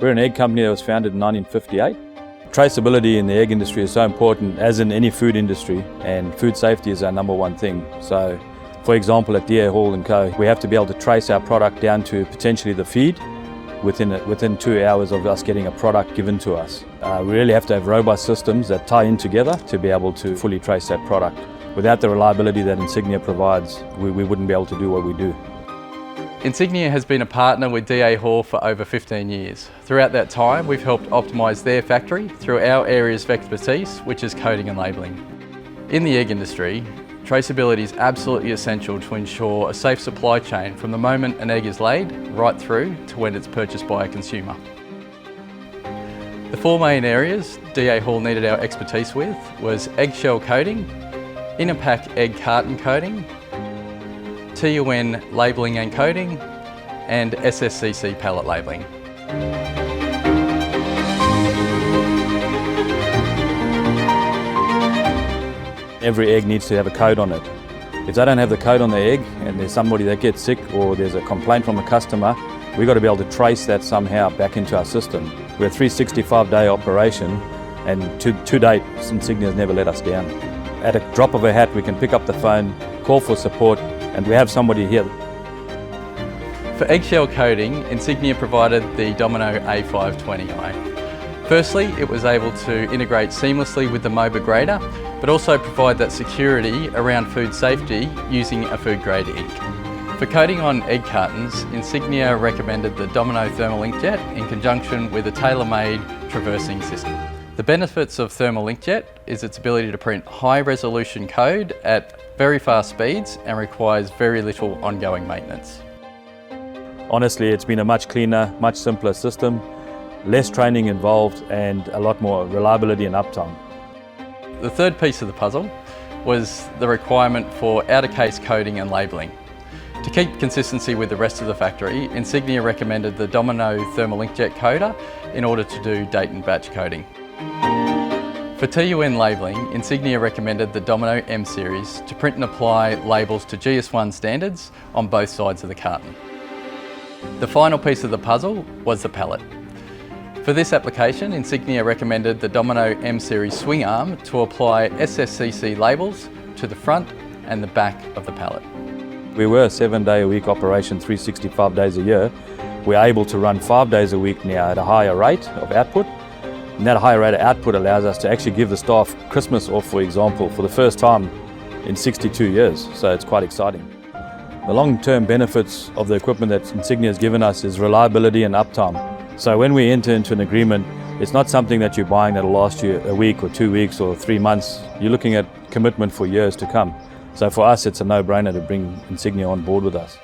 We're an egg company that was founded in 1958. Traceability in the egg industry is so important, as in any food industry, and food safety is our number one thing. So, for example, at DA Hall & Co, we have to be able to trace our product down to potentially the feed within 2 hours of us getting a product given to us. We really have to have robust systems that tie in together to be able to fully trace that product. Without the reliability that Insignia provides, we wouldn't be able to do what we do. Insignia has been a partner with DA Hall for over 15 years. Throughout that time, we've helped optimise their factory through our areas of expertise, which is coding and labelling. In the egg industry, traceability is absolutely essential to ensure a safe supply chain from the moment an egg is laid right through to when it's purchased by a consumer. The four main areas DA Hall needed our expertise with was eggshell coating, inner pack egg carton coating, TUN labelling and coding, and SSCC pallet labelling. Every egg needs to have a code on it. If they don't have the code on the egg and there's somebody that gets sick or there's a complaint from a customer, we've got to be able to trace that somehow back into our system. We're a 365-day operation, and to date, Insignia has never let us down. At a drop of a hat, we can pick up the phone, call for support, and we have somebody here. For eggshell coating, Insignia provided the Domino A520i. Firstly, it was able to integrate seamlessly with the MOBA grader, but also provide that security around food safety using a food grade ink. For coating on egg cartons, Insignia recommended the Domino thermal inkjet in conjunction with a tailor-made traversing system. The benefits of thermal inkjet is its ability to print high resolution code at very fast speeds and requires very little ongoing maintenance. Honestly, it's been a much cleaner, much simpler system, less training involved, and a lot more reliability and uptime. The third piece of the puzzle was the requirement for outer case coding and labelling. To keep consistency with the rest of the factory, Insignia recommended the Domino thermal inkjet coder in order to do date and batch coding. For TUN labelling, Insignia recommended the Domino M series to print and apply labels to GS1 standards on both sides of the carton. The final piece of the puzzle was the pallet. For this application, Insignia recommended the Domino M series swing arm to apply SSCC labels to the front and the back of the pallet. We were a 7-day-a-week operation, 365 days a year. We're able to run 5 days a week now at a higher rate of output. And that higher rate of output allows us to actually give the staff Christmas off, for example, for the first time in 62 years. So it's quite exciting. The long-term benefits of the equipment that Insignia has given us is reliability and uptime. So when we enter into an agreement, it's not something that you're buying that'll last you a week or 2 weeks or 3 months. You're looking at commitment for years to come. So for us, it's a no-brainer to bring Insignia on board with us.